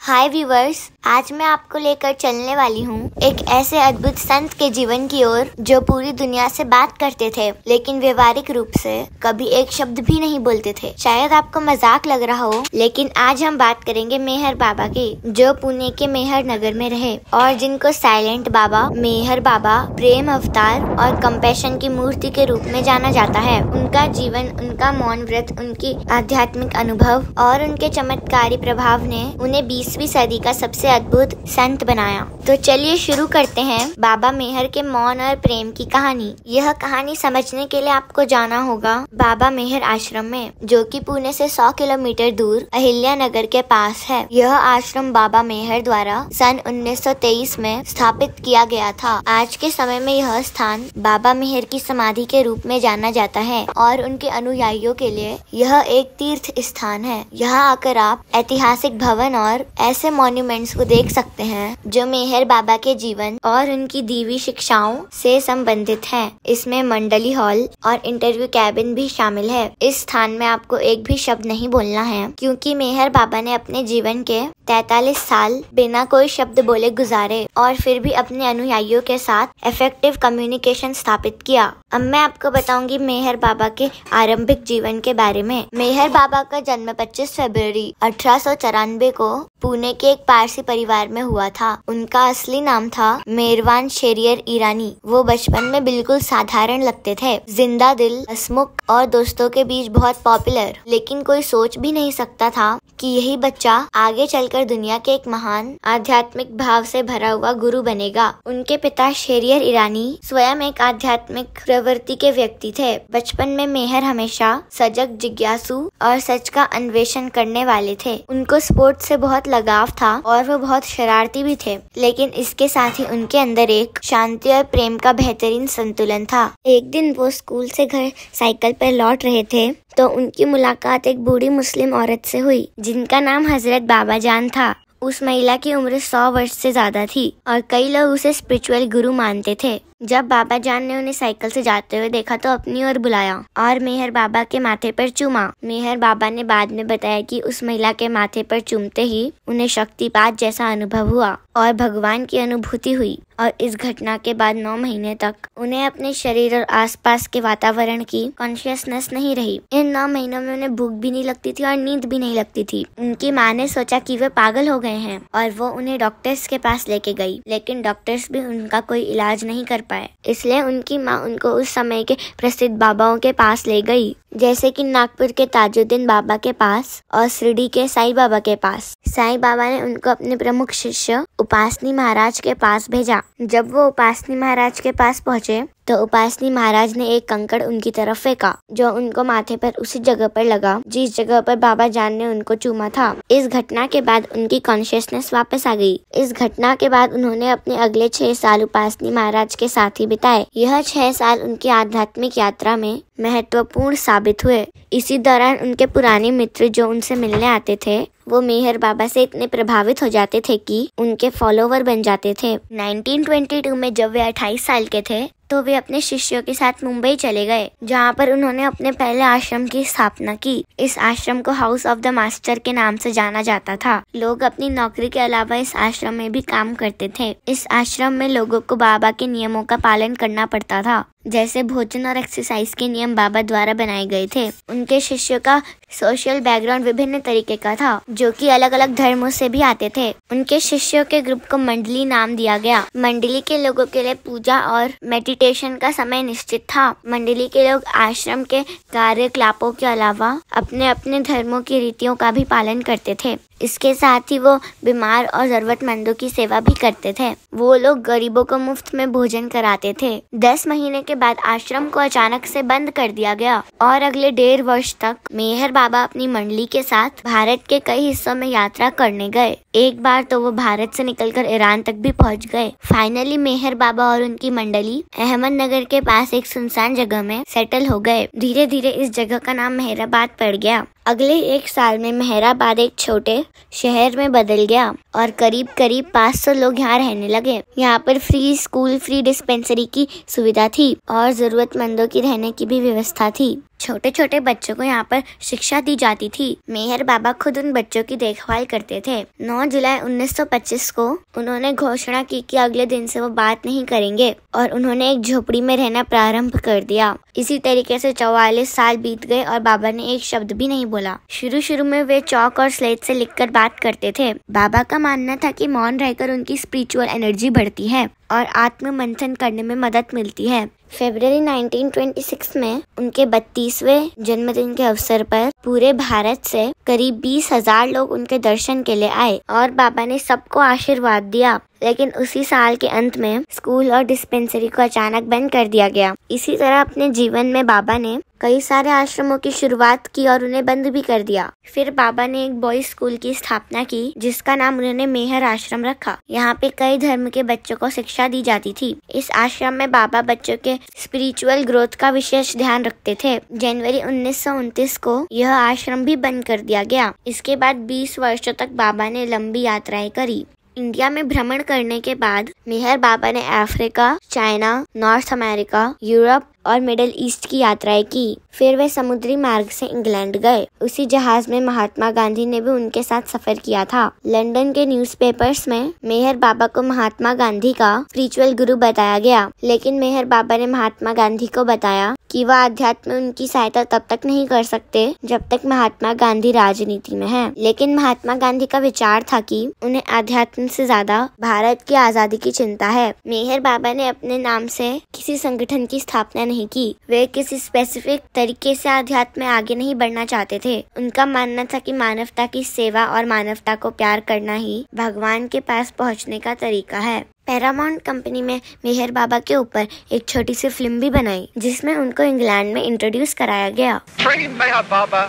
हाय viewers, आज मैं आपको लेकर चलने वाली हूँ एक ऐसे अद्भुत संत के जीवन की ओर जो पूरी दुनिया से बात करते थे, लेकिन व्यवहारिक रूप से कभी एक शब्द भी नहीं बोलते थे। शायद आपको मजाक लग रहा हो, लेकिन आज हम बात करेंगे मेहर बाबा की, जो पुणे के मेहर नगर में रहे और जिनको साइलेंट बाबा, मेहर बाबा, प्रेम अवतार और कंपैशन की मूर्ति के रूप में जाना जाता है। उनका जीवन, उनका मौन व्रत, उनकी आध्यात्मिक अनुभव और उनके चमत्कारी प्रभाव ने उन्हें 20वीं सदी का सबसे अद्भुत संत बनाया। तो चलिए शुरू करते हैं बाबा मेहर के मौन और प्रेम की कहानी। यह कहानी समझने के लिए आपको जाना होगा बाबा मेहर आश्रम में, जो कि पुणे से 100 किलोमीटर दूर अहिल्या नगर के पास है। यह आश्रम बाबा मेहर द्वारा सन 1923 में स्थापित किया गया था। आज के समय में यह स्थान बाबा मेहर की समाधि के रूप में जाना जाता है और उनके अनुयायियों के लिए यह एक तीर्थ स्थान है। यहाँ आकर आप ऐतिहासिक भवन और ऐसे मॉन्यूमेंट्स को देख सकते हैं जो मेहर बाबा के जीवन और उनकी दीवी शिक्षाओं से संबंधित हैं। इसमें मंडली हॉल और इंटरव्यू कैबिन भी शामिल है। इस स्थान में आपको एक भी शब्द नहीं बोलना है, क्योंकि मेहर बाबा ने अपने जीवन के 43 साल बिना कोई शब्द बोले गुजारे और फिर भी अपने अनुयायियों के साथ इफेक्टिव कम्युनिकेशन स्थापित किया। अब मैं आपको बताऊंगी मेहर बाबा के आरंभिक जीवन के बारे में। मेहर बाबा का जन्म 25 फरवरी 1894 को पुणे के एक पारसी परिवार में हुआ था। उनका असली नाम था मेरवान शेरियर ईरानी। वो बचपन में बिल्कुल साधारण लगते थे, जिंदा दिल, हंसमुख और दोस्तों के बीच बहुत पॉपुलर। लेकिन कोई सोच भी नहीं सकता था कि यही बच्चा आगे चलकर दुनिया के एक महान आध्यात्मिक भाव से भरा हुआ गुरु बनेगा। उनके पिता शेरियर ईरानी स्वयं एक आध्यात्मिक प्रवृत्ति के व्यक्ति थे। बचपन में मेहर हमेशा सजग, जिज्ञासु और सच का अन्वेषण करने वाले थे। उनको स्पोर्ट्स से बहुत लगाव था और वो बहुत शरारती भी थे, लेकिन इसके साथ ही उनके अंदर एक शांति और प्रेम का बेहतरीन संतुलन था। एक दिन वो स्कूल से घर साइकिल पर लौट रहे थे तो उनकी मुलाकात एक बूढ़ी मुस्लिम औरत से हुई, जिनका नाम हजरत बाबा जान था। उस महिला की उम्र 100 वर्ष से ज्यादा थी और कई लोग उसे स्पिरिचुअल गुरु मानते थे। जब बाबा जान ने उन्हें साइकिल से जाते हुए देखा तो अपनी ओर बुलाया और मेहर बाबा के माथे पर चूमा। मेहर बाबा ने बाद में बताया कि उस महिला के माथे पर चूमते ही उन्हें शक्तिपात जैसा अनुभव हुआ और भगवान की अनुभूति हुई। और इस घटना के बाद 9 महीने तक उन्हें अपने शरीर और आसपास के वातावरण की कॉन्शियसनेस नहीं रही। इन 9 महीनों में उन्हें भूख भी नहीं लगती थी और नींद भी नहीं लगती थी। उनकी माँ ने सोचा कि वे पागल हो गए हैं और वो उन्हें डॉक्टर्स के पास लेके गई, लेकिन डॉक्टर्स भी उनका कोई इलाज नहीं कर पाए। इसलिए उनकी माँ उनको उस समय के प्रसिद्ध बाबाओं के पास ले गई, जैसे कि नागपुर के ताजुद्दीन बाबा के पास और शिरडी के साईं बाबा के पास। साईं बाबा ने उनको अपने प्रमुख शिष्य उपासनी महाराज के पास भेजा। जब वो उपासनी महाराज के पास पहुँचे तो उपासनी महाराज ने एक कंकड़ उनकी तरफ फेंका, जो उनको माथे पर उसी जगह पर लगा जिस जगह पर बाबा जान ने उनको चूमा था। इस घटना के बाद उनकी कॉन्शियसनेस वापस आ गई। इस घटना के बाद उन्होंने अपने अगले 6 साल उपासनी महाराज के साथ ही बिताए। यह 6 साल उनकी आध्यात्मिक यात्रा में महत्वपूर्ण साबित हुए। इसी दौरान उनके पुराने मित्र जो उनसे मिलने आते थे, वो मेहर बाबा से इतने प्रभावित हो जाते थे कि उनके फॉलोवर बन जाते थे। 1922 में जब वे 28 साल के थे तो वे अपने शिष्यों के साथ मुंबई चले गए, जहाँ पर उन्होंने अपने पहले आश्रम की स्थापना की। इस आश्रम को हाउस ऑफ द मास्टर के नाम से जाना जाता था। लोग अपनी नौकरी के अलावा इस आश्रम में भी काम करते थे। इस आश्रम में लोगों को बाबा के नियमों का पालन करना पड़ता था, जैसे भोजन और एक्सरसाइज के नियम बाबा द्वारा बनाए गए थे। उनके शिष्यों का सोशल बैकग्राउंड विभिन्न तरीके का था, जो कि अलग अलग धर्मों से भी आते थे। उनके शिष्यों के ग्रुप को मंडली नाम दिया गया। मंडली के लोगों के लिए पूजा और मेडिटेशन का समय निश्चित था। मंडली के लोग आश्रम के कार्यकलापों के अलावा अपने अपने धर्मों की रीतियों का भी पालन करते थे। इसके साथ ही वो बीमार और जरूरतमंदों की सेवा भी करते थे। वो लोग गरीबों को मुफ्त में भोजन कराते थे। 10 महीने के बाद आश्रम को अचानक से बंद कर दिया गया और अगले 1.5 वर्ष तक मेहर बाबा अपनी मंडली के साथ भारत के कई हिस्सों में यात्रा करने गए। एक बार तो वो भारत से निकलकर ईरान तक भी पहुंच गए। फाइनली मेहर बाबा और उनकी मंडली अहमदनगर के पास एक सुनसान जगह में सेटल हो गए। धीरे धीरे इस जगह का नाम मेहराबाद पड़ गया। अगले 1 साल में मेहराबाद एक छोटे शहर में बदल गया और करीब 500 लोग यहाँ रहने लगे। यहाँ पर फ्री स्कूल, फ्री डिस्पेंसरी की सुविधा थी और जरूरतमंदों की रहने की भी व्यवस्था थी। छोटे छोटे बच्चों को यहाँ पर शिक्षा दी जाती थी। मेहर बाबा खुद उन बच्चों की देखभाल करते थे। 9 जुलाई 1925 को उन्होंने घोषणा की कि अगले दिन से वो बात नहीं करेंगे और उन्होंने एक झोपड़ी में रहना प्रारंभ कर दिया। इसी तरीके से 44 साल बीत गए और बाबा ने एक शब्द भी नहीं बोला। शुरू में वे चौक और स्लेट से लिखकर बात करते थे। बाबा का मानना था कि मौन रहकर उनकी स्पिरिचुअल एनर्जी बढ़ती है और आत्म मंथन करने में मदद मिलती है। फरवरी 1926 में उनके 32वें जन्मदिन के अवसर पर पूरे भारत से करीब 20,000 लोग उनके दर्शन के लिए आए और बाबा ने सबको आशीर्वाद दिया। लेकिन उसी साल के अंत में स्कूल और डिस्पेंसरी को अचानक बंद कर दिया गया। इसी तरह अपने जीवन में बाबा ने कई सारे आश्रमों की शुरुआत की और उन्हें बंद भी कर दिया। फिर बाबा ने एक बॉयज स्कूल की स्थापना की जिसका नाम उन्होंने मेहर आश्रम रखा। यहाँ पे कई धर्म के बच्चों को शिक्षा दी जाती थी। इस आश्रम में बाबा बच्चों के स्पिरिचुअल ग्रोथ का विशेष ध्यान रखते थे। जनवरी 1929 को यह आश्रम भी बंद कर दिया गया। इसके बाद 20 वर्षों तक बाबा ने लंबी यात्राएं करी। इंडिया में भ्रमण करने के बाद मेहर बाबा ने Africa, China, north America, Europe और मिडिल ईस्ट की यात्राएं की। फिर वे समुद्री मार्ग से इंग्लैंड गए। उसी जहाज में महात्मा गांधी ने भी उनके साथ सफर किया था। लंदन के न्यूज़पेपर्स में मेहर बाबा को महात्मा गांधी का स्पिरिचुअल गुरु बताया गया। लेकिन मेहर बाबा ने महात्मा गांधी को बताया कि वह अध्यात्म में उनकी सहायता तब तक नहीं कर सकते जब तक महात्मा गांधी राजनीति में हैं। लेकिन महात्मा गांधी का विचार था कि उन्हें अध्यात्म से ज्यादा भारत की आजादी की चिंता है। मेहर बाबा ने अपने नाम से किसी संगठन की स्थापना नहीं की। वे किसी स्पेसिफिक तरीके से अध्यात्म में आगे नहीं बढ़ना चाहते थे। उनका मानना था कि मानवता की सेवा और मानवता को प्यार करना ही भगवान के पास पहुंचने का तरीका है। पैरामाउंट कंपनी में मेहर बाबा के ऊपर एक छोटी सी फिल्म भी बनाई जिसमें उनको इंग्लैंड में इंट्रोड्यूस कराया गया। Meher Baba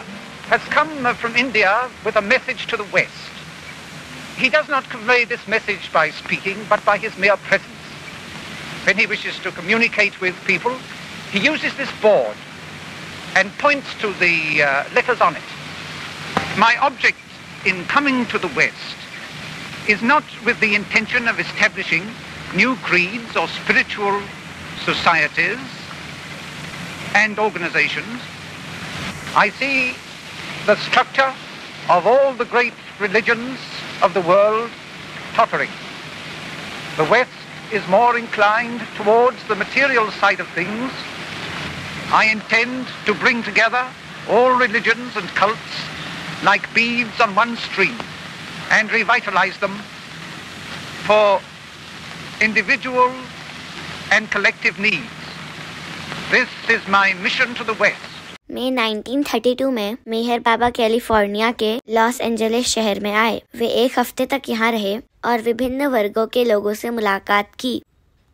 has come from India with a message to the West. He does not convey this message by speaking, but by his mere presence. When he wishes to communicate with people, he uses this board and points to the letters on it. My object in coming to the West is not with the intention of establishing new creeds or spiritual societies and organizations. I see the structure of all the great religions of the world tottering. The West is more inclined towards the material side of things. I intend to bring together all religions and cults like beads on one string and revitalize them for individual and collective needs. This is my mission to the West. मई 1932 में मेहर बाबा California के Los Angeles शहर में आए। वे एक हफ्ते तक यहाँ रहे और विभिन्न वर्गों के लोगों से मुलाकात की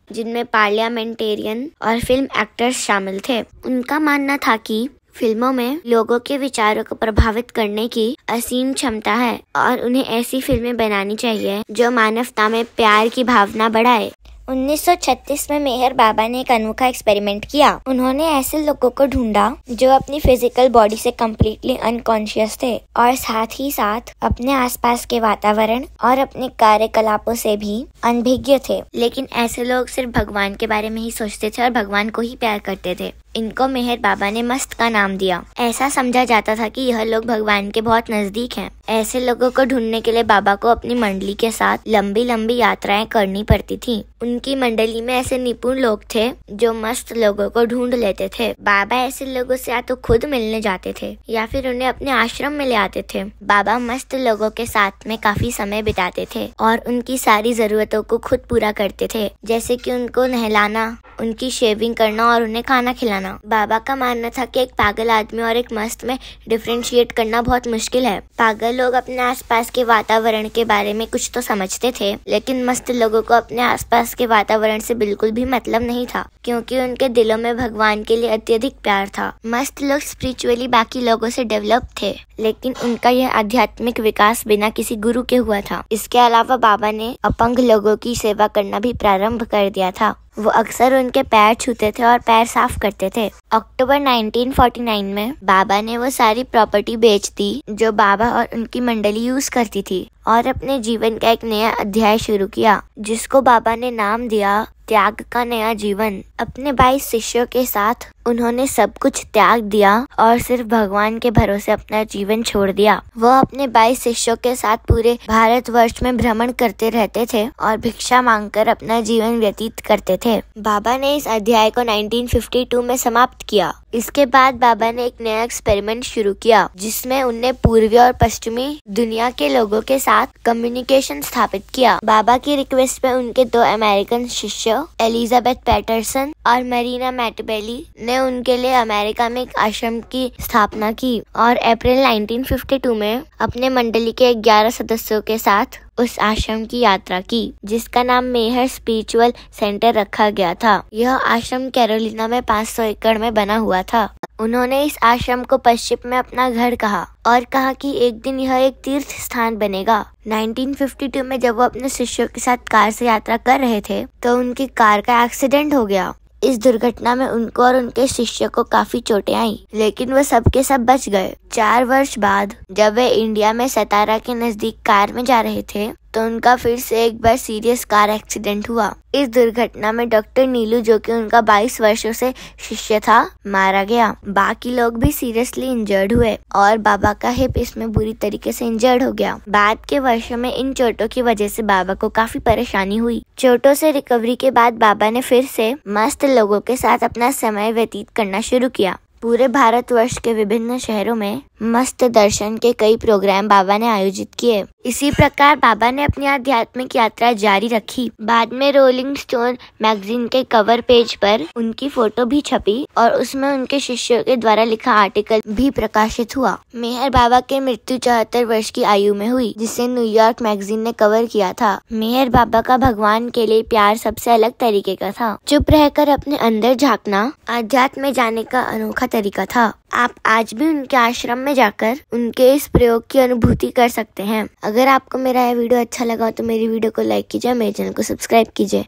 जिनमें पार्लियामेंटेरियन और फिल्म एक्टर्स शामिल थे। उनका मानना था कि फिल्मों में लोगों के विचारों को प्रभावित करने की असीम क्षमता है और उन्हें ऐसी फिल्में बनानी चाहिए जो मानवता में प्यार की भावना बढ़ाए। 1936 में मेहर बाबा ने एक अनोखा एक्सपेरिमेंट किया। उन्होंने ऐसे लोगों को ढूंढा जो अपनी फिजिकल बॉडी से कम्प्लीटली अनकॉन्शियस थे और साथ ही साथ अपने आसपास के वातावरण और अपने कार्यकलापों से भी अनभिज्ञ थे। लेकिन ऐसे लोग सिर्फ भगवान के बारे में ही सोचते थे और भगवान को ही प्यार करते थे। इनको मेहर बाबा ने मस्त का नाम दिया। ऐसा समझा जाता था कि यह लोग भगवान के बहुत नजदीक हैं। ऐसे लोगों को ढूंढने के लिए बाबा को अपनी मंडली के साथ लंबी लंबी यात्राएं करनी पड़ती थी। उनकी मंडली में ऐसे निपुण लोग थे जो मस्त लोगों को ढूंढ लेते थे। बाबा ऐसे लोगों से या तो खुद मिलने जाते थे या फिर उन्हें अपने आश्रम में ले आते थे। बाबा मस्त लोगों के साथ में काफी समय बिताते थे और उनकी सारी जरूरतों को खुद पूरा करते थे, जैसे कि उनको नहलाना, उनकी शेविंग करना और उन्हें खाना खिलाना। बाबा का मानना था कि एक पागल आदमी और एक मस्त में डिफरेंशिएट करना बहुत मुश्किल है। पागल लोग अपने आसपास के वातावरण के बारे में कुछ तो समझते थे, लेकिन मस्त लोगों को अपने आसपास के वातावरण से बिल्कुल भी मतलब नहीं था, क्योंकि उनके दिलों में भगवान के लिए अत्यधिक प्यार था। मस्त लोग स्पिरिचुअली बाकी लोगों से डेवलप थे, लेकिन उनका यह आध्यात्मिक विकास बिना किसी गुरु के हुआ था। इसके अलावा बाबा ने अपंग लोगों की सेवा करना भी प्रारंभ कर दिया था। वो अक्सर उनके पैर छूते थे और पैर साफ करते थे। अक्टूबर 1949 में बाबा ने वो सारी प्रॉपर्टी बेच दी जो बाबा और उनकी मंडली यूज करती थी और अपने जीवन का एक नया अध्याय शुरू किया, जिसको बाबा ने नाम दिया त्याग का नया जीवन। अपने 22 शिष्यों के साथ उन्होंने सब कुछ त्याग दिया और सिर्फ भगवान के भरोसे अपना जीवन छोड़ दिया। वह अपने 22 शिष्यों के साथ पूरे भारतवर्ष में भ्रमण करते रहते थे और भिक्षा मांगकर अपना जीवन व्यतीत करते थे। बाबा ने इस अध्याय को 1952 में समाप्त किया। इसके बाद बाबा ने एक नया एक्सपेरिमेंट शुरू किया, जिसमें उनने पूर्वी और पश्चिमी दुनिया के लोगों के साथ कम्युनिकेशन स्थापित किया। बाबा की रिक्वेस्ट पे उनके 2 अमेरिकन शिष्य एलिजाबेथ पैटरसन और मरीना मैटबेली ने उनके लिए अमेरिका में एक आश्रम की स्थापना की और अप्रैल 1952 में अपने मंडली के 11 सदस्यों के साथ उस आश्रम की यात्रा की, जिसका नाम मेहर स्पिरिचुअल सेंटर रखा गया था। यह आश्रम कैरोलिना में 500 एकड़ में बना हुआ था। उन्होंने इस आश्रम को पश्चिम में अपना घर कहा और कहा कि एक दिन यह एक तीर्थ स्थान बनेगा। 1952 में जब वो अपने शिष्यों के साथ कार से यात्रा कर रहे थे तो उनकी कार का एक्सीडेंट हो गया। इस दुर्घटना में उनको और उनके शिष्य को काफी चोटें आई, लेकिन वो सब के सब बच गए। 4 वर्ष बाद जब वे इंडिया में सतारा के नजदीक कार में जा रहे थे तो उनका फिर से एक बार सीरियस कार एक्सीडेंट हुआ। इस दुर्घटना में डॉक्टर नीलू, जो कि उनका 22 वर्षों से शिष्य था, मारा गया। बाकी लोग भी सीरियसली इंजर्ड हुए और बाबा का हिप इसमें बुरी तरीके से इंजर्ड हो गया। बाद के वर्षों में इन चोटों की वजह से बाबा को काफी परेशानी हुई। चोटों से रिकवरी के बाद बाबा ने फिर से मस्त लोगों के साथ अपना समय व्यतीत करना शुरू किया। पूरे भारतवर्ष के विभिन्न शहरों में मस्त दर्शन के कई प्रोग्राम बाबा ने आयोजित किए। इसी प्रकार बाबा ने अपनी आध्यात्मिक यात्रा जारी रखी। बाद में रोलिंग स्टोन मैगजीन के कवर पेज पर उनकी फोटो भी छपी और उसमें उनके शिष्यों के द्वारा लिखा आर्टिकल भी प्रकाशित हुआ। मेहर बाबा की मृत्यु 74 वर्ष की आयु में हुई, जिसे न्यूयॉर्क मैगजीन ने कवर किया था। मेहर बाबा का भगवान के लिए प्यार सबसे अलग तरीके का था। चुप रहकर अपने अंदर झांकना आध्यात्म में जाने का अनोखा तरीका था। आप आज भी उनके आश्रम में जाकर उनके इस प्रयोग की अनुभूति कर सकते हैं। अगर आपको मेरा यह वीडियो अच्छा लगा तो मेरी वीडियो को लाइक कीजिए, मेरे चैनल को सब्सक्राइब कीजिए।